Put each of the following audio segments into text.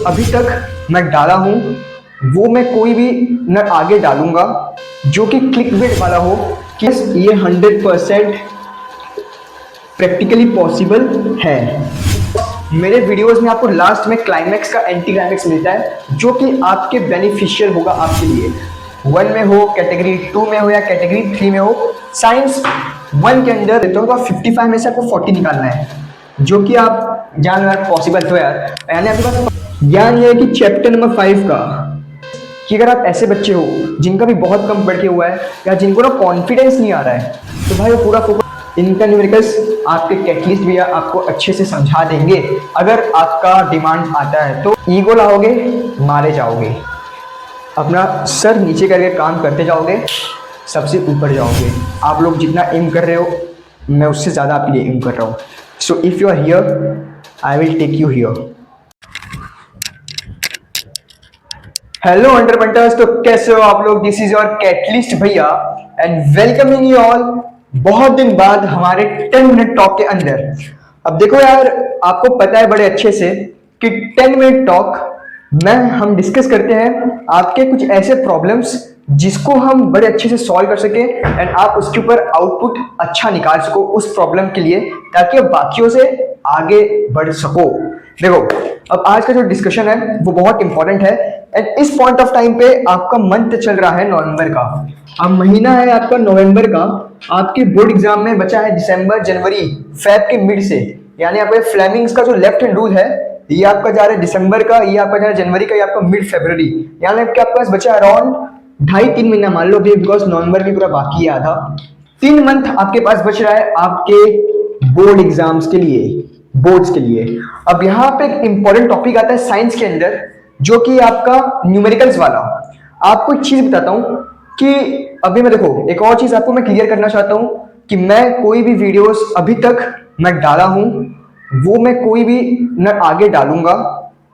अभी तक मैं डाला हूँ वो मैं कोई भी न आगे डालूंगा जो कि क्लिक बेट वाला हो कि ये 100% प्रैक्टिकली पॉसिबल है। मेरे वीडियोस में आपको लास्ट में क्लाइमैक्स का एंटी क्लाइमैक्स मिलता है जो कि आपके बेनिफिशियल होगा आपके लिए। 1 में हो, कैटेगरी 2 में हो या कैटेगरी 3 में हो। साइंस 1 के अंदर देता हूँ तो 55 में से आपको 40 निकालना है, जो कि आप जान यार पॉसिबल तो यार, यानी आपके पास ज्ञान ये है कि चैप्टर नंबर 5 का कि अगर आप ऐसे बच्चे हो जिनका भी बहुत कम बढ़ के हुआ है या जिनको ना कॉन्फिडेंस नहीं आ रहा है, तो भाई वो पूरा फोकस इनका न्यूमेरिकल्स आपके कैटलिस्ट भैया आपको अच्छे से समझा देंगे। अगर आपका डिमांड आता है तो ईगो लाओगे, मारे जाओगे, अपना सर नीचे करके काम करते जाओगे, सबसे ऊपर जाओगे। आप लोग जितना एम कर रहे हो मैं उससे ज़्यादा आपके लिए एम कर रहा हूँ। So if you are here I will take you here. Hello underpunters, तो कैसे हो आप लोग? दिस इज योर कैटलिस्ट भैया एंड वेलकमिंग यू ऑल बहुत दिन बाद हमारे 10 मिनट टॉक के अंदर। अब देखो यार, आपको पता है बड़े अच्छे से कि 10 मिनट टॉक में हम डिस्कस करते हैं आपके कुछ ऐसे प्रॉब्लम्स जिसको हम बड़े अच्छे से सॉल्व कर सके एंड आप उसके ऊपर आउटपुट अच्छा निकाल सको उस प्रॉब्लम के लिए, ताकि आप बाकियों से आगे बढ़ सको। देखो, अब आज का जो डिस्कशन है वो बहुत इंपॉर्टेंट है एंड इस पॉइंट ऑफ टाइम पे आपका मंथ चल रहा है नवंबर का। अब महीना है आपका नवंबर का, आपके बोर्ड एग्जाम में बचा है दिसंबर, जनवरी, फेब के मिड से, यानी आपके फ्लेमिंग्स का जो लेफ्ट हैंड रूल है ये आपका जा रहा है दिसंबर का, ये आपका जा रहा है जनवरी का, ये आपका मिड फरवरी, यानी आपके पास बचा अराउंड 2.5-3 महीना मान लो, बिकॉज नवंबर भी पूरा बाकी है आधा। 3 मंथ आपके पास बच रहा है आपके बोर्ड एग्जाम्स के लिए, बोर्ड्स के लिए। अब यहाँ पे एक इंपॉर्टेंट टॉपिक आता है साइंस के अंदर, जो कि आपका न्यूमेरिकल्स वाला। आपको एक चीज बताता हूँ कि अभी मैं देखो, एक और चीज आपको मैं क्लियर करना चाहता हूँ कि मैं कोई भी वीडियोस अभी तक मैं डाला हूँ वो मैं कोई भी न आगे डालूंगा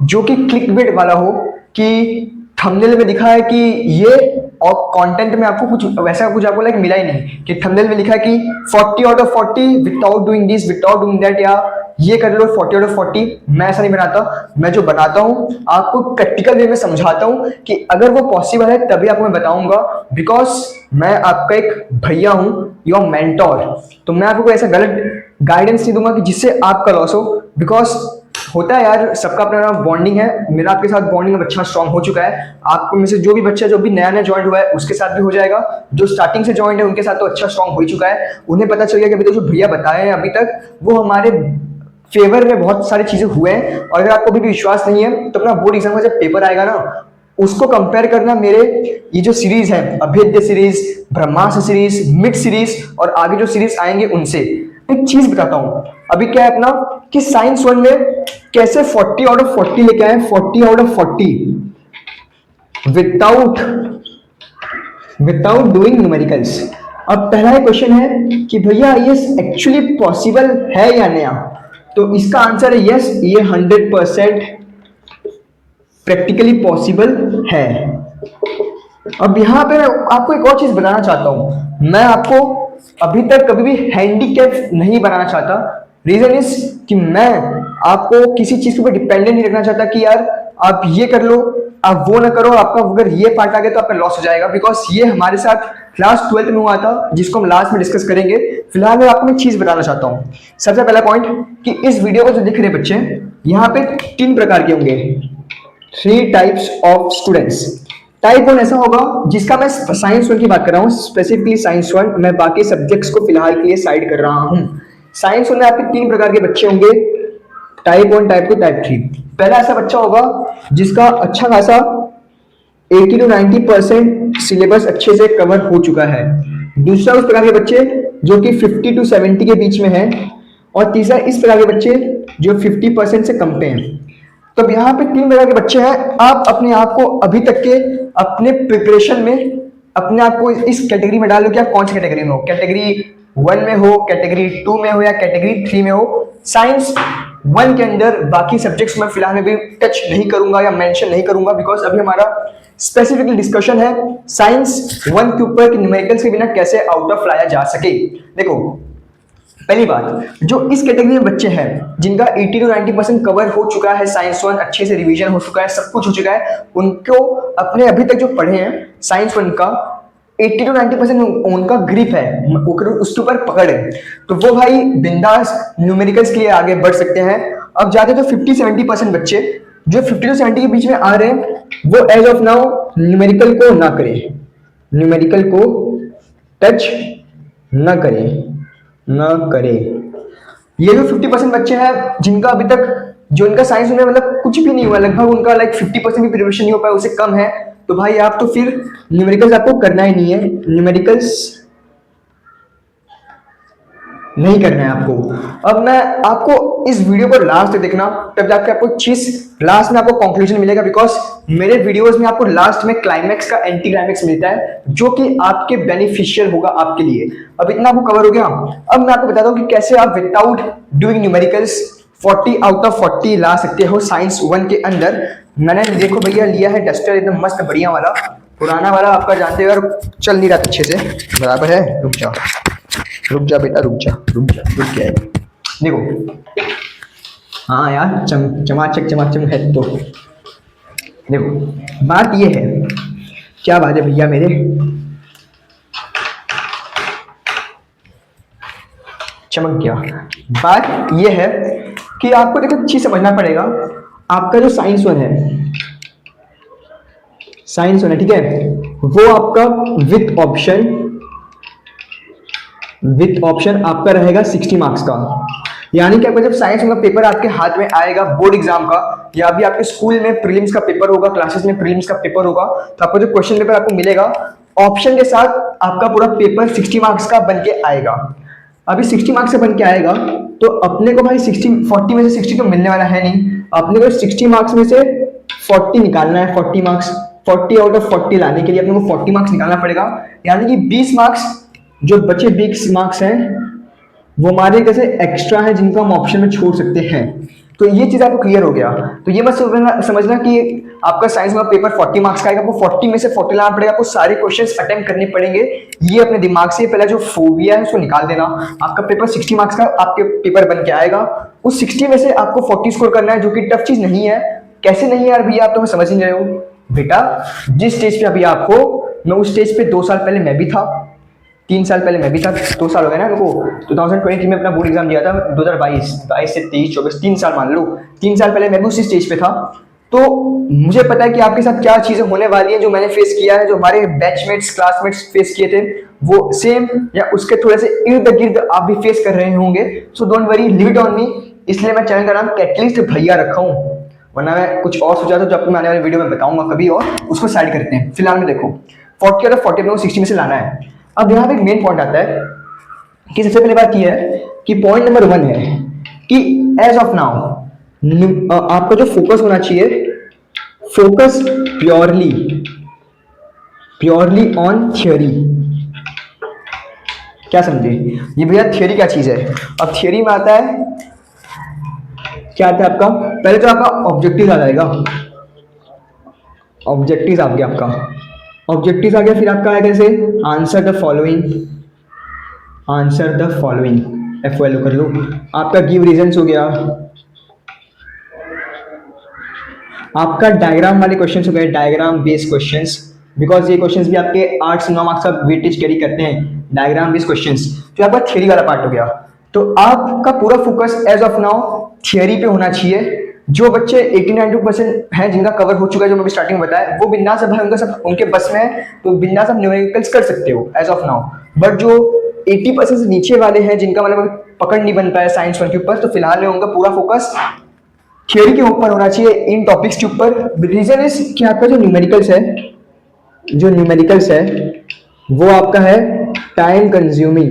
जो कि क्लिक बेट वाला हो, कि थंबनेल में दिखा है कि ये, और कंटेंट में आपको कुछ वैसा कुछ आपको लाइक मिला ही नहीं कि थंबनेल में लिखा है कि 40 out of 40 without doing this, without doing that, या ये कर लो 40 आउट ऑफ 40। मैं ऐसा नहीं बनाता। मैं जो बनाता हूँ आपको प्रैक्टिकल वे में समझाता हूँ कि अगर वो पॉसिबल है तभी आपको मैं बताऊंगा, बिकॉज मैं आपका एक भैया हूँ, योर मेंटोर। तो मैं आपको ऐसा गलत गाइडेंस नहीं दूंगा कि जिससे आपका लॉस हो, बिकॉज होता है यार, सबका अपना बॉन्डिंग है। मेरा आपके साथ बॉन्डिंग अब अच्छा स्ट्रांग हो चुका है। आपको में से जो भी बच्चा जो भी नया नया ज्वाइन हुआ है उसके साथ भी हो जाएगा, जो स्टार्टिंग से ज्वाइन है उनके साथ तो अच्छा स्ट्रांग हो ही चुका है। उन्हें पता चल गया कि अभी तक जो भैया बताए हैं अभी तक वो हमारे फेवर में बहुत सारी चीजें हुए हैं। और अगर आपको अभी भी विश्वास नहीं है तो अपना बोर्ड एग्जाम का जब पेपर आएगा ना, उसको कंपेयर करना मेरे ये जो सीरीज है, अभेद्य सीरीज, ब्रह्मास्त्र सीरीज, मिड सीरीज और आगे जो सीरीज आएंगे उनसे। एक चीज बताता हूं, अभी क्या है अपना कि साइंस 1 में कैसे 40 आउट ऑफ 40 लेके आए, 40 out of 40 without doing numericals. अब पहला क्वेश्चन है कि भैया ये एक्चुअली पॉसिबल है या नहीं? तो इसका आंसर है यस, ये 100% प्रैक्टिकली पॉसिबल है। अब यहाँ पे मैं आपको एक और चीज बताना चाहता हूं, मैं आपको अभी तक कभी भी हैंडीकैप नहीं बनाना चाहता। रीजन इज कि मैं आपको किसी चीज के ऊपर डिपेंडेंट नहीं रखना चाहता कि यार आप ये कर लो, आप वो ना करो, आपका अगर ये पार्ट आ गया तो आपका लॉस हो जाएगा। बिकॉज ये हमारे साथ क्लास 12th में हुआ था, जिसको हम लास्ट में डिस्कस करेंगे। फिलहाल मैं आपको एक चीज बताना चाहता हूँ। सबसे पहला पॉइंट कि इस वीडियो को जो दिख रहे बच्चे, यहाँ पे 3 प्रकार के होंगे, 3 टाइप्स ऑफ स्टूडेंट्स। टाइप 1 ऐसा होगा जिसका मैं साइंस 1 की बात कर रहा हूँ, स्पेसिफिकली साइंस 1। मैं बाकी सब्जेक्ट्स को फिलहाल के लिए साइड कर रहा हूँ। साइंस 1 में आपके 3 प्रकार के बच्चे होंगे, टाइप 1, टाइप 2, टाइप 3। पहला ऐसा बच्चा होगा जिसका अच्छा खासा 80 to 90% सिलेबस अच्छे से कवर हो चुका है। दूसरा उस प्रकार के बच्चे जो कि 50 to 70 के बीच में है, और तीसरा इस प्रकार के बच्चे जो 50% से कम पे हैं। तो यहाँ पे 3 प्रकार के बच्चे हैं। आप अपने आप को अभी तक के अपने प्रिपरेशन में अपने आप को इस कैटेगरी में डाल लो कि आप कौन सी कैटेगरी में हो, कैटेगरी 1 में हो, कैटेगरी 2 में हो या कैटेगरी 3 में हो। साइंस 1 के अंदर बाकी सब्जेक्ट्स में फिलहाल में भी टच नहीं करूंगा या मेंशन नहीं करूंगा, बिकॉज अभी हमारा स्पेसिफिकली डिस्कशन है साइंस 1 के ऊपर कि न्यूमेरिकल्स के बिना कैसे आउट ऑफ लाया जा सके। देखो, पहली बात, जो इस कैटेगरी में बच्चे हैं जिनका 80 to 90% कवर हो चुका है, साइंस वन अच्छे से रिवीजन हो चुका है, सब कुछ हो चुका है, उनको अपने अभी तक जो पढ़े हैं साइंस वन का 80 to 90% उनका ग्रिप है, उसके ऊपर पकड़ है, तो वो भाई बिंदास न्यूमेरिकल्स के लिए आगे बढ़ सकते हैं। अब जाते तो 50-70% बच्चे जो 50 to 70 के बीच में आ रहे हैं, वो एज ऑफ नाउ न्यूमेरिकल को ना करें, न्यूमेरिकल को टच ना करे। ये जो 50% बच्चे हैं जिनका अभी तक जो इनका साइंस में मतलब कुछ भी नहीं हुआ, लगभग उनका लाइक 50% भी प्रिपरेशन नहीं हो पाया, उससे कम है, तो भाई आप तो फिर न्यूमेरिकल्स आपको करना ही नहीं है, न्यूमेरिकल्स नहीं करना है आपको। अब मैं आपको इस वीडियो को लास्ट तक देखना, तब जाके आपको चीज लास्ट में आपको कंक्लूजन मिलेगा, बिकॉज मेरे वीडियोस में आपको लास्ट में क्लाइमैक्स का एंटी क्लाइमैक्स मिलता है जो कि आपके बेनिफिशियल होगा आपके लिए। अब इतना आपको कवर हो गया। अब मैं आपको बताता हूँ कि कैसे आप without doing numericals 40 out of 40 ला सकते हो साइंस वन के अंदर। मैंने देखो भैया लिया है डस्टर एकदम मस्त बढ़िया वाला, पुराना वाला आपका जानते हो यार चल नहीं रहा अच्छे से, बराबर है। रुक जा बेटा, रुक गया है। देखो हाँ यार चमाचक है। तो देखो बात ये है, क्या बात है भैया मेरे, चमक गया। बात ये है कि आपको देखो चीज समझना पड़ेगा, आपका जो साइंस वन है ठीक है, वो आपका विथ ऑप्शन आपका रहेगा 60 मार्क्स का। यानी कि आपका जब साइंस का पेपर आपके हाथ में आएगा बोर्ड एग्जाम का, या अभी आपके स्कूल में प्रीलिम्स का पेपर होगा, क्लासेस में प्रीलिम्स का पेपर होगा, तो आपको जो क्वेश्चन पेपर आपको मिलेगा ऑप्शन के साथ आपका पूरा पेपर 60 मार्क्स का बन के आएगा। अभी 60 मार्क्स का बन के आएगा तो अपने को भाई 40 में से 60 तो मिलने वाला है नहीं, अपने को 60 मार्क्स में से 40 निकालना है। 40 मार्क्स 40 आउट ऑफ 40 लाने के लिए अपने को 40 मार्क्स निकालना पड़ेगा। यानी कि 20 मार्क्स जो बचे 20 मार्क्स हैं वो हमारे कैसे एक्स्ट्रा है जिनको हम ऑप्शन में छोड़ सकते हैं। तो ये चीज आपको क्लियर हो गया। तो ये मत समझना कि आपका साइंस का पेपर 40 मार्क्स का आएगा, आपको 40 में से 40 लाना पड़ेगा, आपको सारे क्वेश्चंस अटेम्प्ट करने पड़ेंगे। ये अपने दिमाग से पहला जो फोबिया है उसको निकाल देना। आपका पेपर 60 मार्क्स का आपके पेपर बन के आएगा, उस 60 में से आपको 40 स्कोर करना है, जो कि टफ चीज नहीं है। कैसे नहीं है यार भैया, आप तो समझ नहीं रहे हो बेटा। जिस स्टेज पे अभी आप हो, मैं उस स्टेज पे 2 साल पहले मैं भी था, 3 साल पहले मैं भी था, 2 साल हो गए ना मेरे को। 2023 में अपना बोर्ड एग्जाम दिया था, 2022 से 23, 24, 3 साल मान लो। 3 साल पहले मैं भी उसी स्टेज पे था, तो मुझे पता है कि आपके साथ क्या चीजें होने वाली हैं, जो मैंने फेस किया है, जो हमारे बैचमेट्स क्लासमेट्स फेस किए थे, वो सेम या उसके थोड़े से इर्द गिर्द आप भी फेस कर रहे होंगे। So don't worry, live it on me. इसलिए मैं चैनल का नाम कैटलिस्ट भैया रखा हूँ, वरना मैं कुछ और सोचा था जो आपको मैं आने वाली वीडियो में बताऊंगा कभी, और उसको साइड करते हैं। फिलहाल में देखो 40 और 40 में 60 में से लाना है। अब यहाँ पे एक मेन पॉइंट आता है कि सबसे पहले बात यह है कि पॉइंट नंबर 1 है कि एज ऑफ नाउ आपका जो फोकस होना चाहिए, फोकस प्योरली ऑन थियोरी। क्या समझे ये भैया, थियोरी क्या चीज है? अब थियोरी में आता है, क्या आता है आपका, पहले तो आपका ऑब्जेक्टिव आ जाएगा, ऑब्जेक्टिव आ गया आपका, ऑब्जेक्टिव आ गया, फिर आपका आएगा जैसे आंसर द फॉलोइंग, FOLO कर लो। आपका गिव रीजंस हो गया, आपका डायग्राम वाले क्वेश्चंस हो गए, डायग्राम बेस्ड क्वेश्चंस, बिकॉज ये क्वेश्चंस भी आपके 8 से 9 मार्क्स का वेटेज कैरी करते हैं, डायग्राम बेस्ड क्वेश्चंस। तो आपका थियरी वाला पार्ट हो गया। तो आपका पूरा focus as of now theory पे होना चाहिए। जो बच्चे 80-90% हैं जिनका कवर हो चुका है, जो मैं स्टार्टिंग में बताया, वो बिंदास है, उनका सब उनके बस में है, तो बिंदास आप न्यूमेरिकल्स कर सकते हो एज ऑफ नाउ। बट जो 80% से नीचे वाले हैं जिनका मतलब पकड़ नहीं बन पाया साइंस वन के ऊपर, तो फिलहाल में उनका पूरा फोकस थियोरी के ऊपर होना चाहिए, इन टॉपिक्स के ऊपर। रीजन इज कि आपका जो न्यूमेरिकल्स है वो आपका है टाइम कंज्यूमिंग,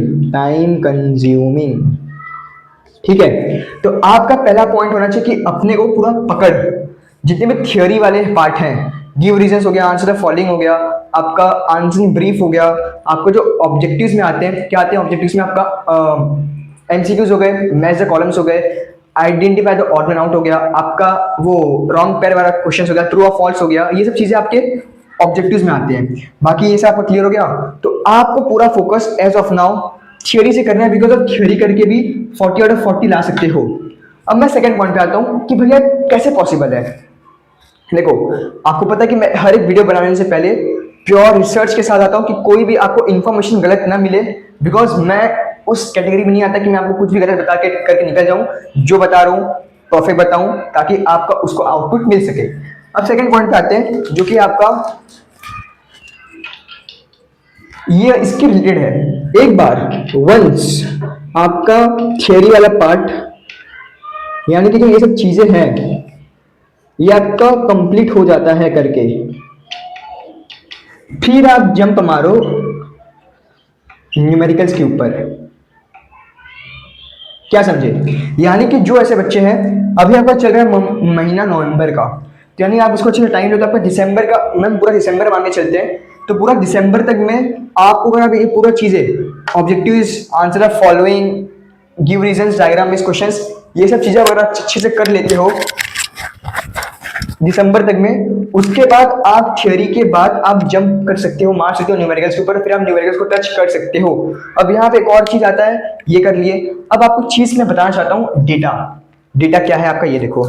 ठीक है। तो आपका पहला पॉइंट होना चाहिए कि अपने को पूरा पकड़, जितने भी थियोरी वाले पार्ट हैं, गिव रीजंस हो गया, आंसर द फॉलोइंग हो गया, आपका आंसरिंग ब्रीफ हो गया, आपको जो ऑब्जेक्टिव्स में आते हैं, क्या आते हैं ऑब्जेक्टिव्स में, आपका MCQs हो गए, मैच द कॉलम्स हो गए, identify the odd man out हो गया, आपका वो रॉन्ग पेयर वाला क्वेश्चन हो गया, ट्रू और फॉल्स हो गया। ये सब चीजें आपके ऑब्जेक्टिव्स में आते हैं। बाकी ये सब आपका क्लियर हो गया। तो आपको पूरा focus as of now theory से करना है, बिकॉज आप थियोरी करके भी 40 आउट ऑफ 40 ला सकते हो। अब मैं सेकंड पॉइंट पे आता हूँ कि भैया कैसे पॉसिबल है। देखो, आपको पता है कि मैं हर एक वीडियो बनाने से पहले प्योर रिसर्च के साथ आता हूँ कि कोई भी आपको इन्फॉर्मेशन गलत ना मिले, बिकॉज मैं उस कैटेगरी में नहीं आता कि मैं आपको कुछ भी गलत बता के करके निकल जाऊं। जो बता रहा हूँ परफेक्ट बताऊं ताकि आपका उसको आउटपुट मिल सके। अब सेकंड पॉइंट पे आते हैं जो कि आपका ये इसके रिलेटेड है। एक बार वंस आपका थियरी वाला पार्ट, यानी कि जो ये सब चीजें हैं, ये आपका कंप्लीट हो जाता है करके, फिर आप जंप मारो न्यूमेरिकल्स के ऊपर। क्या समझे? यानी कि जो ऐसे बच्चे हैं, अभी आपका चल रहा है महीना नवंबर का, तो यानी आप उसको अच्छे से टाइम लो तो आपका दिसंबर का, मैम पूरा दिसंबर मान के चलते हैं, तो पूरा दिसंबर तक में आपको अगर आप ये पूरा चीजें objectives, answer of following, give reasons, diagram based questions, ये सब चीजें अगर आप अच्छे से कर लेते हो दिसंबर तक में, उसके बाद आप थियोरी के बाद आप जंप कर सकते हो, मार सकते हो न्यूमेरिकल्स के ऊपर, फिर आप न्यूमेरिकल्स को टच कर सकते हो। अब यहाँ पे एक और चीज आता है, ये कर लिए। अब आपको चीज मैं बताना चाहता हूँ, डेटा। डेटा क्या है आपका, ये देखो।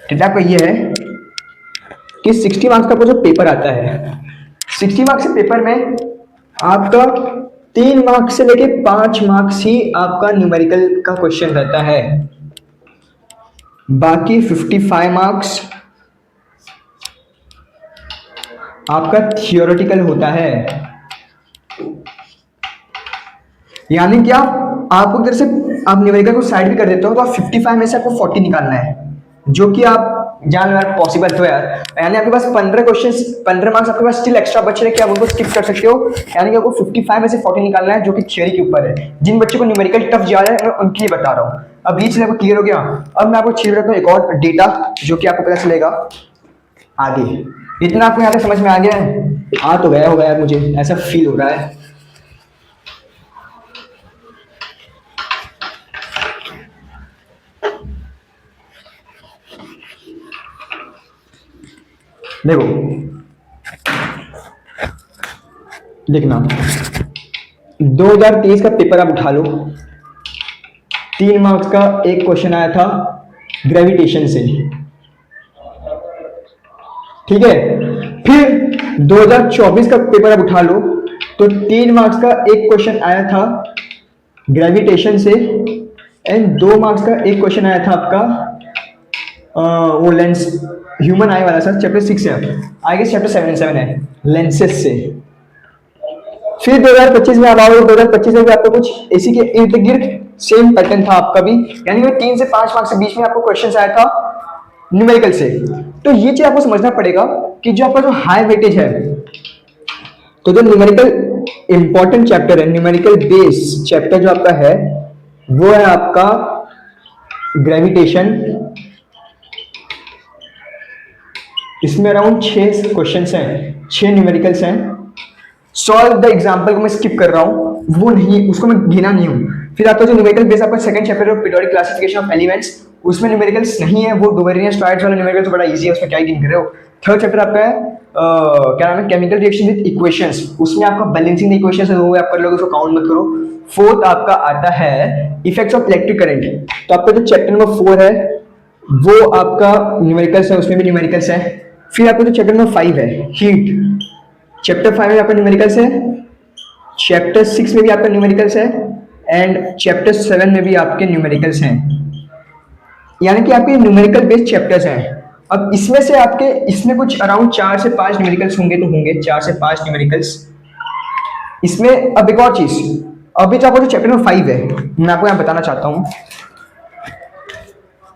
डेटा आपका ये है कि 60 मार्क्स का जो पेपर आता है, 60 मार्क्स के पेपर में आपका 3 मार्क्स से लेके 5 मार्क्स ही आपका न्यूमेरिकल का क्वेश्चन रहता है, बाकी 55 मार्क्स आपका थियोरेटिकल होता है। यानी कि आपको इधर से आप न्यूमेरिकल को साइड भी कर देते हो तो आप 55 में से आपको 40 निकालना है, जो कि आप जान यार पॉसिबल तो यार। यानी आपके पास 15 क्वेश्चंस, 15 मार्क्स आपके पास स्टिल एक्स्ट्रा बच रहे कि आप उनको स्किप कर सकते हो। यानी कि आपको 55 में से 40 निकालना है, जो कि थियोरी के ऊपर है। जिन बच्चों को न्यूमेरिकल टफ जा रहा है मैं उनके लिए बता रहा हूँ। अब ये चीज आपको क्लियर हो गया। अब मैं आपको चीज बताता हूँ एक और डेटा, जो कि आपको पता चलेगा आगे। इतना आपको यहाँ तक समझ में आ गया है? आ तो गया होगा यार, मुझे ऐसा फील हो रहा है। देखो, देखना 2023 का पेपर आप उठा लो, 3 मार्क्स का एक क्वेश्चन आया था ग्रेविटेशन से, ठीक है। फिर 2024 का पेपर आप उठा लो तो 3 मार्क्स का एक क्वेश्चन आया था ग्रेविटेशन से, एंड 2 मार्क्स का एक क्वेश्चन आया था आपका वो लेंस, ह्यूमन आई वाला सर, चैप्टर 6 है, आई गेस चैप्टर 7 है, लेंसेस से। फिर 2025 में आप आओगे, 2025 में भी आपको कुछ इसी के इर्द गिर्द सेम पैटर्न था आपका भी, यानी कि 3 से 5 मार्क्स के बीच में आपको क्वेश्चन आया था न्यूमेरिकल से। तो ये चीज आपको समझना पड़ेगा कि जो आपका जो हाई वेटेज है, तो जो न्यूमेरिकल इंपॉर्टेंट चैप्टर है, न्यूमेरिकल बेस चैप्टर जो आपका है, वो है आपका ग्रेविटेशन। इसमें अराउंड 6 क्वेश्चंस हैं, 6 न्यूमेरिकल्स हैं। सॉल्व द एग्जांपल को मैं स्किप कर रहा हूँ, वो नहीं, उसको मैं गिना नहीं हूँ। फिर आपका जो न्यूमेरिकल बेस आपका second chapter of periodic classification of elements, उसमें न्यूमेरिकल्स नहीं है, वो डोवेरियस ट्रायड्स वाला न्यूमेरिकल तो बड़ा इजी है, उसमें क्या गिन कर रहे हो। थर्ड चैप्टर आपका है क्या नाम है, केमिकल रिएक्शन विद इक्वेशंस, उसमें आपका बैलेंसिंग इक्वेशंस है, वो आप कर लोगे, उसको काउंट मत करो। फोर्थ आपका आता है इफेक्ट्स ऑफ इलेक्ट्रिक करंट, तो आपका जो चैप्टर नंबर 4 है वो आपका न्यूमेरिकल्स है, उसमें भी न्यूमेरिकल्स है। फिर आपका जो चैप्टर नंबर 5 है हीट, चैप्टर 5 में आपका न्यूमेरिकल्स है, चैप्टर 6 में भी आपका न्यूमेरिकल्स है, एंड चैप्टर 7 में भी आपके न्यूमेरिकल्स हैं। यानी कि आपके न्यूमेरिकल बेस्ड चैप्टर्स हैं। अब इसमें से आपके, इसमें कुछ अराउंड 4 से 5 न्यूमेरिकल्स होंगे, तो होंगे 4 से 5 न्यूमेरिकल्स इसमें। अब एक और चीज, अभी जो आपका जो चैप्टर नंबर 5 है, मैं आपको यहाँ बताना चाहता हूँ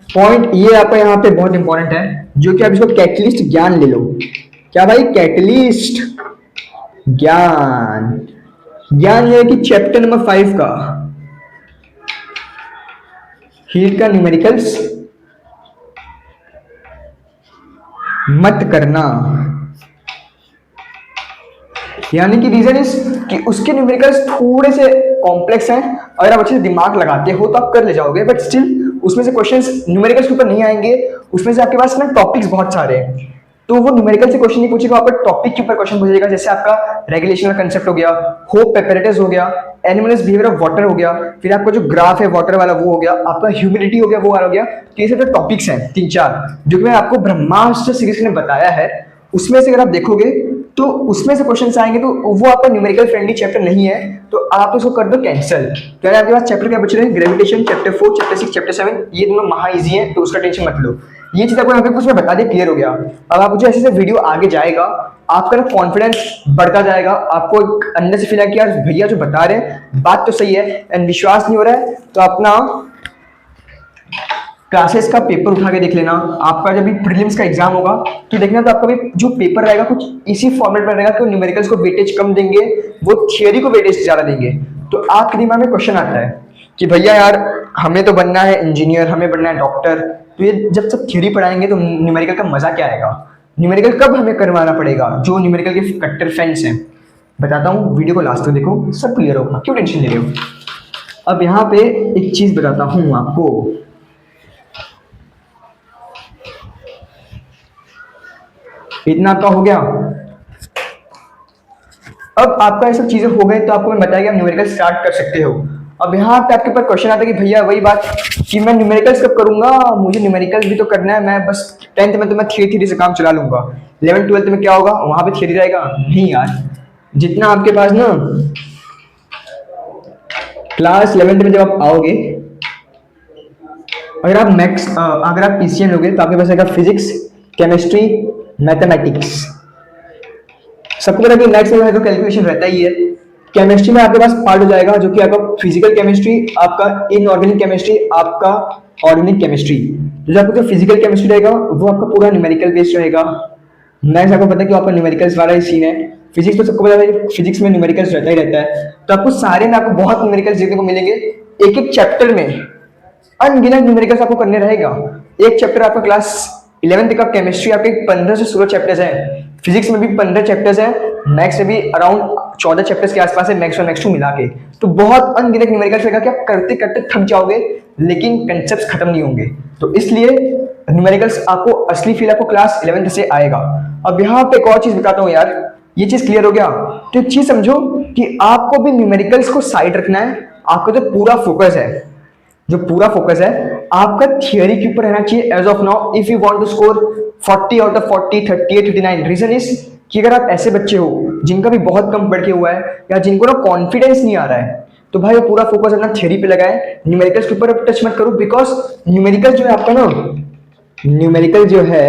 पॉइंट, ये आपका यहाँ पे बहुत इंपॉर्टेंट है, जो कि आप इसको कैटलिस्ट ज्ञान ले लो। क्या भाई? कैटलिस्ट ज्ञान। ज्ञान ये है कि चैप्टर नंबर 5 का हीट का न्यूमेरिकल्स मत करना। यानी कि रीजन इज कि उसके न्यूमेरिकल्स थोड़े से कॉम्प्लेक्स हैं, अगर आप अच्छे से दिमाग लगाते हो तो आप कर ले जाओगे, बट स्टिल उसमें से क्वेश्चंस न्यूमेरिकल्स के ऊपर नहीं आएंगे, उसमें से आपके पास ना टॉपिक्स बहुत सारे हैं। तो वो न्यूमेरिकल से क्वेश्चन नहीं पूछेगा, आपका टॉपिक के ऊपर क्वेश्चन पूछेगा। जैसे आपका रेगुलेशन का कंसेप्ट हो गया, होप एपरेटस हो गया, एनिमल्स बिहेवियर ऑफ वाटर हो गया, फिर आपका जो ग्राफ है वाटर वाला वो हो गया, आपका ह्यूमिडिटी हो गया वो वाला हो गया। तो ये सब टॉपिक्स हैं 3-4 जो कि मैं आपको ब्रह्मास्त्र सीरीज में बताया है। उसमें से अगर आप देखोगे तो उसमें से क्वेश्चन आएंगे, तो वो आपका न्यूमेरिकल फ्रेंडली चैप्टर नहीं है, तो आप उसको कर दो कैंसिल। तो अगर आपके पास चैप्टर क्या बच रहे हैं, ग्रेविटेशन चैप्टर 4, चैप्टर 6, चैप्टर 7, ये दोनों महा इजी है, तो उसका टेंशन मत लो। ये चीज आपको यहाँ पे कुछ मैं बता दिया, क्लियर हो गया। अब आप मुझे ऐसे ऐसे वीडियो आगे जाएगा, आपका ना कॉन्फिडेंस बढ़ता जाएगा, आपको अंदर से फील है कि यार भैया जो बता रहे हैं बात तो सही है, एंड विश्वास नहीं हो रहा है तो अपना क्लासेस का पेपर उठा के देख लेना। आपका जब भी प्रीलिम्स का एग्जाम होगा तो देखना, तो आपका भी जो पेपर रहेगा कुछ इसी फॉर्मेट में रहेगा कि न्यूमेरिकल्स को वेटेज कम देंगे, वो थियरी को वेटेज ज्यादा देंगे। तो आपके दिमाग में क्वेश्चन आता है कि भैया यार हमें तो बनना है इंजीनियर, हमें बनना है डॉक्टर, तो ये जब सब थियरी पढ़ाएंगे तो न्यूमेरिकल का मजा क्या आएगा, न्यूमेरिकल कब हमें करवाना पड़ेगा। जो न्यूमेरिकल के कट्टर फैंस हैं, बताता हूँ, वीडियो को लास्ट तक देखो, सब क्लियर होगा, क्यों टेंशन ले रहे हो। अब यहाँ पे एक चीज बताता हूँ आपको, इतना आपका हो गया। अब आपका ये सब चीजें हो गई तो आपको मैं बताया कि आप न्यूमेरिकल स्टार्ट कर सकते हो। अब यहाँ पे आपके ऊपर क्वेश्चन आता है कि भैया वही बात कि मैं न्यूमेरिकल्स कब करूंगा, मुझे न्यूमेरिकल्स भी तो करना है, मैं बस 10th में तो मैं थियरी से काम चला लूंगा, 11th 12th में क्या होगा, वहां पे थियरी रहेगा। नहीं यार, जितना आपके पास ना क्लास 11th में जब आप आओगे, अगर आप अगर आप पीसीएम लोगे तो आपके पास आएगा फिजिक्स, केमिस्ट्री, मैथमेटिक्स। सबको पता है कि नेक्स्ट में तो कैलकुलेशन रहता ही है। केमिस्ट्री में आपके पास पार्ट हो जाएगा जो कि आपका फिजिकल केमिस्ट्री, आपका इनऑर्गेनिक केमिस्ट्री, आपका ऑर्गेनिक केमिस्ट्री। जो आपका जो फिजिकल केमिस्ट्री रहेगा वो आपका पूरा न्यूमेरिकल बेस्ड रहेगा। मैथ्स आपको पता है कि आपका न्यूमेरिकल्स वाला ही सीन है। फिजिक्स तो सबको पता है, फिजिक्स में न्यूमेरिकल्स रहता ही रहता है। तो आपको सारे में आपको बहुत न्यूमेरिकल्स देखने को मिलेंगे। एक एक चैप्टर में अनगिनत न्यूमेरिकल्स आपको करने रहेगा। एक चैप्टर आपका क्लास 11th का केमिस्ट्री आपके 15 से 16 चैप्टर्स हैं, फिजिक्स में भी 15 चैप्टर्स हैं, मैथ्स में भी अराउंड 14 चैप्टर्स के आसपास है, मैथ्स और मैथ्स 2 मिला के। तो बहुत अनगिनत न्यूमेरिकल्स रहेगा कि आप करते करते थक जाओगे, लेकिन कंसेप्ट्स खत्म नहीं होंगे। तो इसलिए न्यूमेरिकल्स आपको असली फील आपको क्लास 11th से आएगा। अब यहाँ पे एक और चीज बताता हूँ यार, ये चीज क्लियर हो गया तो एक चीज समझो कि आपको भी न्यूमेरिकल्स को साइड रखना है। आपका जो पूरा फोकस है, जो पूरा फोकस है आपका थियरी के ऊपर रहना चाहिए as of now. If you want to score 40 out of 40, 38, 39, reason is कि अगर आप ऐसे बच्चे हो जिनका भी बहुत कम पढ़ के हुआ है या जिनको ना कॉन्फिडेंस नहीं आ रहा है, तो भाई वो पूरा फोकस अपना थियरी पे लगाए, न्यूमेरिकल्स के ऊपर टच मत करो। बिकॉज न्यूमेरिकल जो है आपका ना, न्यूमेरिकल जो है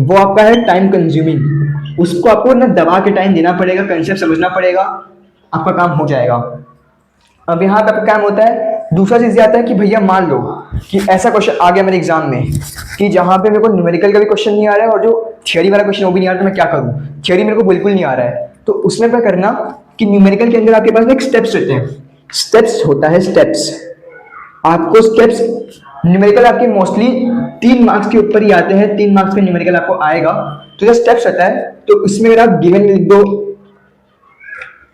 वो आपका है टाइम कंज्यूमिंग। उसको आपको ना दबा के टाइम देना पड़ेगा, कंसेप्ट समझना पड़ेगा, आपका काम हो जाएगा। अब यहाँ पे काम होता है। दूसरा चीज आता है कि भैया मान लो कि ऐसा क्वेश्चन आ गया मेरे एग्जाम में कि जहां पे मेरे को न्यूमेरिकल का भी क्वेश्चन नहीं आ रहा है और जो थियरी वाला क्वेश्चन वो भी नहीं आ रहा है, तो मैं क्या करूं, थियरी मेरे को बिल्कुल नहीं आ रहा है। तो उसमें क्या करना कि न्यूमेरिकल के अंदर आपके पास एक स्टेप्स रहते हैं, स्टेप्स होता है, स्टेप्स। आपको स्टेप्स न्यूमेरिकल आपके मोस्टली 3 मार्क्स के ऊपर ही आते हैं, 3 मार्क्स का न्यूमेरिकल आपको आएगा। तो जो स्टेप्स रहता है तो उसमें अगर आप गिवन लिख दो,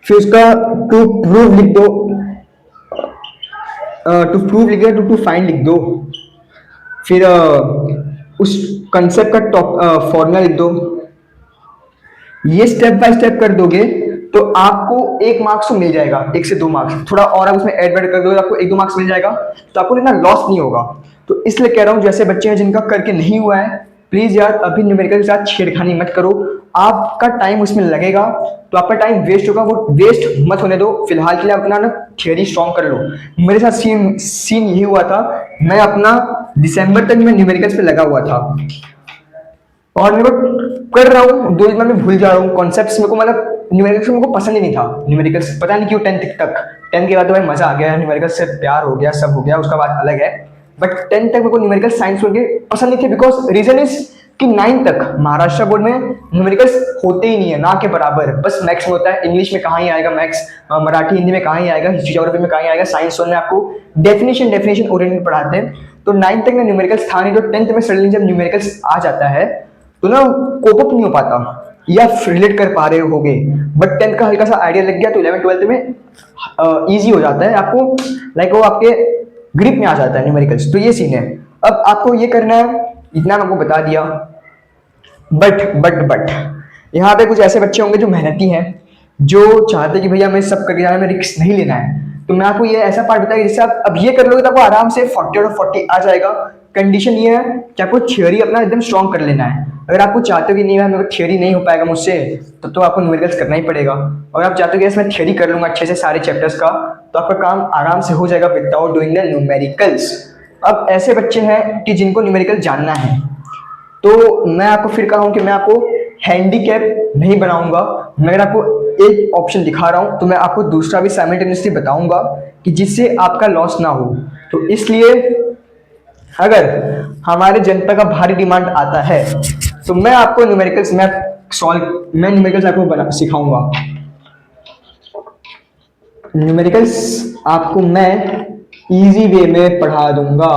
फिर उसका टू प्रूव लिख दो, टू प्रूव लिख दो, टू फाइंड लिख दो, फिर उस कंसेप्ट का फॉर्मूला लिख दो। ये स्टेप बाय स्टेप कर दोगे तो आपको 1 मार्क्स तो मिल जाएगा, 1 से 2 मार्क्स। थोड़ा और आप उसमें ऐड कर दोगे आपको 1-2 मार्क्स मिल जाएगा, तो आपको इतना लॉस नहीं होगा। तो इसलिए कह रहा हूँ जैसे बच्चे हैं जिनका करके नहीं हुआ है, प्लीज यार अभी न्यूमेरिकल के साथ छेड़खानी मत करो। आपका टाइम उसमें लगेगा तो आपका टाइम वेस्ट होगा, वो वेस्ट मत होने दो। फिलहाल के लिए अपना ना थियरी स्ट्रॉन्ग कर लो। मेरे साथ सीन यही हुआ था, मैं अपना दिसंबर तक मैं न्यूमेरिकल्स पे लगा हुआ था और मेरे को कर रहा हूँ 2 दिन में भूल जा रहा हूँ कॉन्सेप्ट्स। मेरे को मतलब न्यूमेरिकल्स मेरे को पसंद ही नहीं था न्यूमेरिकल्स, पता नहीं क्यों। 10th तक, 10th के बाद तो भाई मजा आ गया, न्यूमेरिकल्स से प्यार हो गया, सब हो गया, उसका बात अलग है। बट 10th तक मेरे को न्यूमेरिकल साइंस के पसंद नहीं थे। बिकॉज रीजन इज कि 9th तक महाराष्ट्र बोर्ड में न्यूमेरिकल्स होते ही नहीं है, ना के बराबर। बस मैथ्स में होता है, इंग्लिश में कहाँ ही आएगा मैथ्स, मराठी हिंदी में कहाँ ही आएगा, हिस्ट्री ज्योग्राफी में कहाँ ही आएगा, साइंस में आपको डेफिनेशन ओरिएंटेड पढ़ाते हैं। तो 9th तक में न्यूमेरिकल्स था नहीं, तो 10th में सडनली जब न्यूमेरिकल्स आ जाता है तो ना कोप अप नहीं हो पाता या रिलेट कर पा रहे होगे। बट 10th का हल्का सा आइडिया लग गया तो 11th 12th में इजी हो जाता है आपको, लाइक वो आपके ग्रिप में आ जाता है न्यूमेरिकल्स। तो ये सीन है। अब आपको ये करना है, इतना मैं आपको बता दिया। बट यहाँ पे कुछ ऐसे बच्चे होंगे जो मेहनती हैं, जो चाहते हैं कि भैया मैं सब करके जाना है, मैं रिस्क नहीं लेना है। तो मैं आपको ये ऐसा पार्ट बताया जिससे आप अब ये कर लोगे तो आपको आराम से 40 और 40 आ जाएगा। कंडीशन ये है कि आपको थियोरी अपना एकदम स्ट्रॉन्ग कर लेना है। अगर आपको चाहते हो कि नहीं भाई मेरे को थियोरी नहीं हो पाएगा मुझसे, तो आपको न्यूमेरिकल्स करना ही पड़ेगा। और आप चाहते हो कि यस मैं थियोरी कर लूंगा अच्छे से सारे चैप्टर्स का, तो आपका काम आराम से हो जाएगा विदाउट डूइंग द न्यूमेरिकल्स। अब ऐसे बच्चे हैं कि जिनको न्यूमेरिकल जानना है, तो मैं आपको फिर कहा हूं कि मैं आपको हैंडीकैप नहीं बनाऊंगा। मैं अगर आपको एक ऑप्शन दिखा रहा हूं तो मैं आपको दूसरा भी साइमल्टेनियसली बताऊंगा कि जिससे आपका लॉस ना हो। तो इसलिए अगर हमारे जनता का भारी डिमांड आता है तो मैं आपको न्यूमेरिकल्स मैं न्यूमेरिकल्स आपको सिखाऊंगा। न्यूमेरिकल्स आपको मैं इजी वे में पढ़ा दूंगा।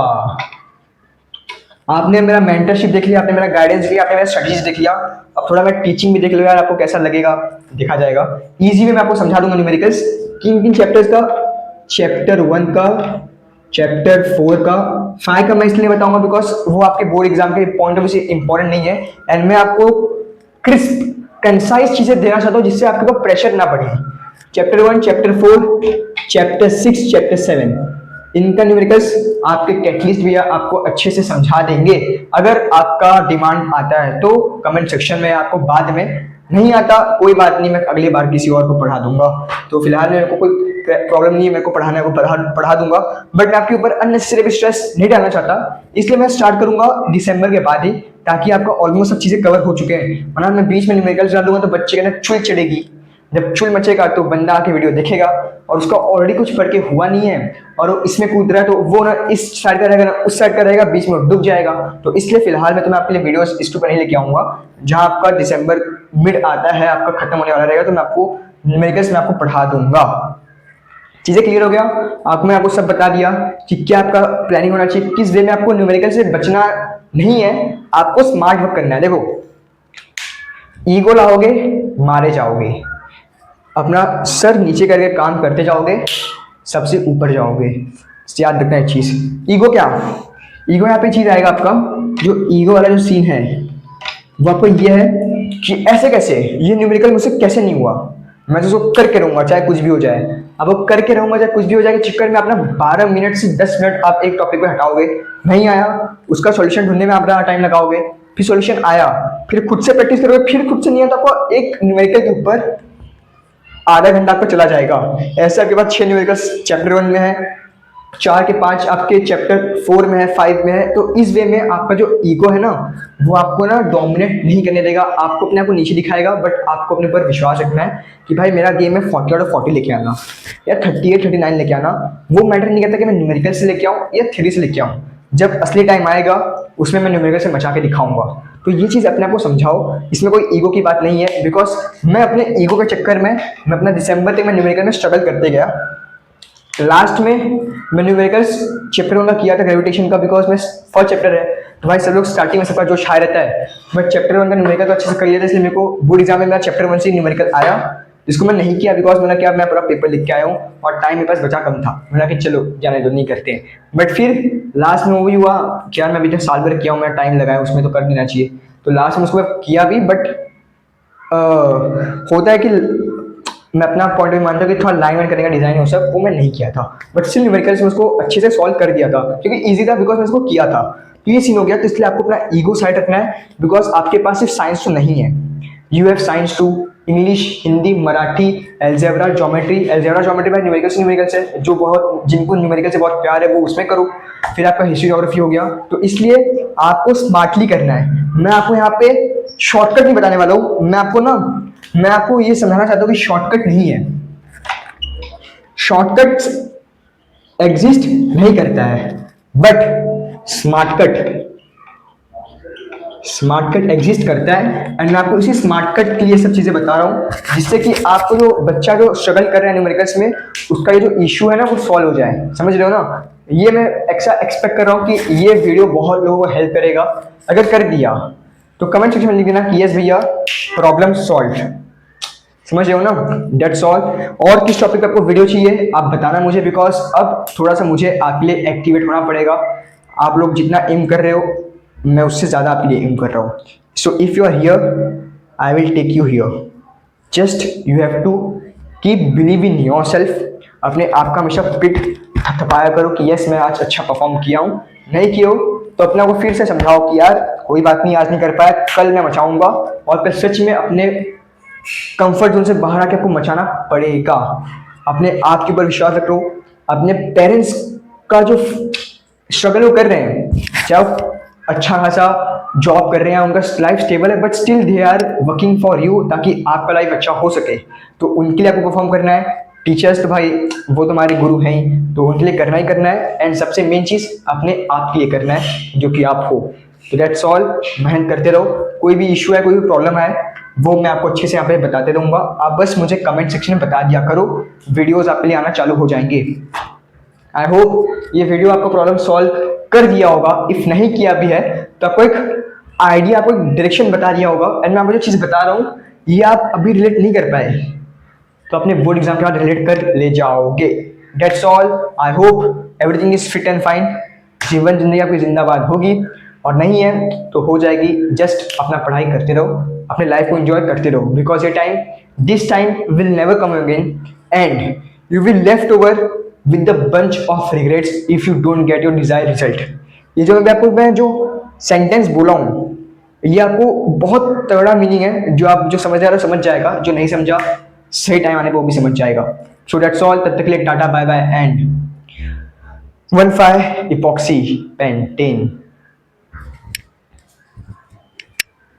आपने मेरा मेंटरशिप देख लिया, आपने मेरा गाइडेंस लिया, आपने मेरा स्ट्रेटजीज देख लिया, अब थोड़ा मैं टीचिंग भी देख लो यार, आपको कैसा लगेगा देखा जाएगा। इजी वे में आपको समझा दूंगा न्यूमेरिकल्स, किन किन चैप्टर्स का, चैप्टर 1 का, चैप्टर 4 का, 5 का मैं इसलिए बताऊंगा बिकॉज वो आपके बोर्ड एग्जाम के पॉइंट ऑफ व्यू से इंपॉर्टेंट नहीं है। एंड मैं आपको क्रिस्प कंसाइज चीजें देना चाहता हूँ जिससे आपके ऊपर प्रेशर ना पड़े। चैप्टर 1, चैप्टर 4, चैप्टर 6, चैप्टर 7, इनका न्यूमेरिकल्स आपके कैटलिस्ट भैया आपको अच्छे से समझा देंगे। अगर आपका डिमांड आता है तो कमेंट सेक्शन में, आपको बाद में नहीं आता कोई बात नहीं, मैं अगली बार किसी और को पढ़ा दूंगा। तो फिलहाल मेरे को कोई प्रॉब्लम नहीं है, मेरे को पढ़ाने को पढ़ा दूंगा, बट मैं आपके ऊपर अननेसेसरी स्ट्रेस नहीं डालना चाहता। इसलिए मैं स्टार्ट करूंगा दिसंबर के बाद ही, ताकि आपका ऑलमोस्ट सब चीजें कवर हो चुके हैं। वरना मैं बीच में न्यूमेरिकल्स डाल दूंगा तो बच्चे के अंदर चुल चढ़ेगी। जब चुल मचेगा तो बंदा आके वीडियो देखेगा और उसका ऑलरेडी कुछ पढ़ के हुआ नहीं है और वो इसमें कूद रहा है, तो वो ना इस साइड का रहेगा ना उस साइड का रहेगा, बीच में डूब जाएगा। तो इसलिए फिलहाल मैं आपके लिए वीडियोस इस पर नहीं लेके आऊंगा। जहां आपका दिसंबर मिड आता है, आपका खत्म होने वाला रहेगा, तो मैं आपको न्यूमेरिकल्स में आपको पढ़ा दूंगा। चीजें क्लियर हो गया? मैं आपको सब बता दिया कि क्या आपका प्लानिंग होना चाहिए, किस वे में आपको न्यूमेरिकल से बचना नहीं है, आपको स्मार्ट वर्क करना है। देखो, ईगो लाओगे मारे जाओगे, अपना सर नीचे करके काम करते जाओगे, सबसे ऊपर जाओगे। याद रखना है चीज। ईगो क्या, ईगो यहाँ पे चीज आएगा आपका, जो ईगो वाला जो सीन है वो आपको ये है कि ऐसे कैसे, ये न्यूमेरिकल मुझसे कैसे नहीं हुआ, मैं तो उसको करके रहूंगा चाहे कुछ भी हो जाए। अब वो करके रहूंगा चाहे कुछ भी हो जाए के चक्कर में अपना 12 मिनट से 10 मिनट आप एक टॉपिक पे हटाओगे, नहीं आया उसका सॉल्यूशन ढूंढने में अपना टाइम लगाओगे, फिर सॉल्यूशन आया, फिर खुद से प्रैक्टिस करोगे, फिर खुद से नहीं आता, आपको एक न्यूमेरिकल के ऊपर आधा घंटा आपका चला जाएगा। ऐसे आपके पास 6 न्यूमेरिकल्स चैप्टर 1 में है, 4 के 5 आपके चैप्टर 4 में है, 5 में है। तो इस वे में आपका जो ईगो है ना, वो आपको ना डोमिनेट नहीं करने देगा, आपको अपने आप को नीचे दिखाएगा। बट आपको अपने ऊपर विश्वास रखना है कि भाई मेरा गेम है 40 और 40 लेके आना या 38, 39 लेके आना। वो मैटर नहीं करता कि मैं न्यूमेरिकल से लेके आऊँ या थ्योरी से लेके आऊँ, जब असली टाइम आएगा उसमें मैं न्यूमेरिकल से मचा के दिखाऊंगा। तो ये चीज़ अपने आप को समझाओ, इसमें कोई ईगो की बात नहीं है। बिकॉज मैं अपने ईगो के चक्कर में मैं अपना दिसंबर तक मैं न्यूमेरिकल में स्ट्रगल करते गया। लास्ट में मैं न्यूमेरिकल्स चैप्टर 1 का किया था, ग्रेविटेशन का, बिकॉज मैं फर्स्ट चैप्टर है तो भाई सब लोग स्टार्टिंग में सबका जोश हाई रहता है। मैं चैप्टर 1 का न्यूमेरिकल तो अच्छे से कर लिया था, इसलिए मेरे को बोर्ड एग्जाम में मेरा चैप्टर 1 से न्यूमेरिकल आया, जिसको मैं नहीं किया बिकॉज मैंने क्या, मैं पूरा पेपर लिख के आया हूँ और टाइम मेरे पास बचा कम था। मैंने कहा चलो जाने दो, नहीं करते। बट फिर लास्ट में वो भी हुआ कि यार मैं अभी तक साल भर किया हूँ, मैं टाइम लगाया उसमें तो कर देना चाहिए। तो लास्ट में उसको मैं किया भी, बट होता है कि मैं अपना पॉइंट ऑफ व्यू मानता हूँ कि थोड़ा लाइन वाइन करने का डिजाइन हो सब, वो मैं नहीं किया था। बट स्टिल न्यूमेरिकल्स में उसको अच्छे से सॉल्व कर दिया था क्योंकि ईजी था, बिकॉज मैं उसको किया था। तो ये सीन हो गया। तो इसलिए आपको अपना ईगो साइड रखना है, बिकॉज आपके पास सिर्फ साइंस तो नहीं है, you have science two, English, Hindi, Marathi, algebra, geometry. Algebra geometry भाई न्यूमेरिकल्स है, जो बहुत जिनको न्यूमेरिकल से बहुत प्यार है वो उसमें करो। फिर आपका हिस्ट्री ज्योग्राफी हो गया। तो इसलिए आपको स्मार्टली करना है। मैं आपको यहाँ पे शॉर्टकट नहीं बताने वाला हूँ, मैं आपको ये समझाना चाहता हूँ कि शॉर्टकट नहीं है, शॉर्टकट एग्जिस्ट नहीं करता है, बट स्मार्टकट एग्जिस्ट करता है। एंड मैं आपको इसी स्मार्टकट के लिए सब चीजें बता रहा हूँ, जिससे कि आपको जो बच्चा जो स्ट्रगल कर रहा है न्यूमेरिकल्स में, उसका ये जो इशू है ना वो सॉल्व हो जाए। समझ रहे हो ना? ये मैं एक्सपेक्ट कर रहा हूँ कि ये वीडियो बहुत लोगों को हेल्प करेगा। अगर कर दिया तो कमेंट सेक्शन में लिख देना कि यस भैया प्रॉब्लम सॉल्व। समझ रहे हो ना? That's all. और किस टॉपिक पे आपको वीडियो चाहिए आप बताना मुझे, बिकॉज अब थोड़ा सा मुझे आपके लिए एक्टिवेट होना पड़ेगा। आप लोग जितना एम कर रहे हो मैं उससे ज़्यादा आपके लिए एम कर रहा हूँ। So if you are here, I will take you here. Just you have to keep believe in yourself. अपने आप का हमेशा पिट थपथपाया करो कि यस मैं आज अच्छा परफॉर्म किया हूँ। नहीं किया हो तो अपने को फिर से समझाओ कि यार कोई बात नहीं, आज नहीं कर पाया, कल मैं मचाऊंगा। और फिर सच में अपने कंफर्ट जोन से बाहर आके आपको मचाना पड़ेगा। अपने आप के ऊपर विश्वास रखो। अपने पेरेंट्स का जो स्ट्रगल वो कर रहे हैं, चाहे वो अच्छा खासा जॉब कर रहे हैं, उनका लाइफ स्टेबल है, but still they are working for you ताकि आपका लाइफ अच्छा हो सके। तो उनके लिए आपको परफॉर्म करना है। टीचर्स तो भाई वो तुम्हारे गुरु हैं ही, तो उनके लिए करना ही करना है। एंड सबसे मेन चीज़ अपने आप के लिए करना है जो कि आप हो। तो दैट्स ऑल। मेहनत करते रहो। कोई भी इशू है, कोई भी प्रॉब्लम है, वो मैं आपको अच्छे से यहाँ पे बताते रहूँगा। आप बस मुझे कमेंट सेक्शन में बता दिया करो, वीडियोज़ आपके लिए आना चालू हो जाएंगे। आई होप ये वीडियो आपको प्रॉब्लम सॉल्व कर दिया होगा। इफ नहीं किया भी है तो आपको एक आइडिया, आपको एक डायरेक्शन बता दिया होगा। एंड मैं आपको जो चीज़ बता रहा हूँ ये आप अभी रिलेट नहीं कर पाए तो अपने बोर्ड एग्जाम के बाद रिलेट कर ले जाओगे। That's all. I hope everything is fit and fine. जीवन जिंदगी आपकी जिंदाबाद होगी, और नहीं है तो हो जाएगी। जस्ट अपना पढ़ाई करते रहो, अपने लाइफ को एंजॉय करते रहो, बिकॉज ये time, this time will never come again and you will left over with the bunch of regrets if you don't get your desired result। ये जो मैं जो सेंटेंस बोला हूँ ये आपको बहुत तगड़ा मीनिंग है। जो आप जो समझ रहे हो समझ जाएगा, जो नहीं समझा सही टाइम आने पर वो भी समझ जाएगा। So that's all. तब तक के लिए tata bye bye and 1,5 epoxy pentane।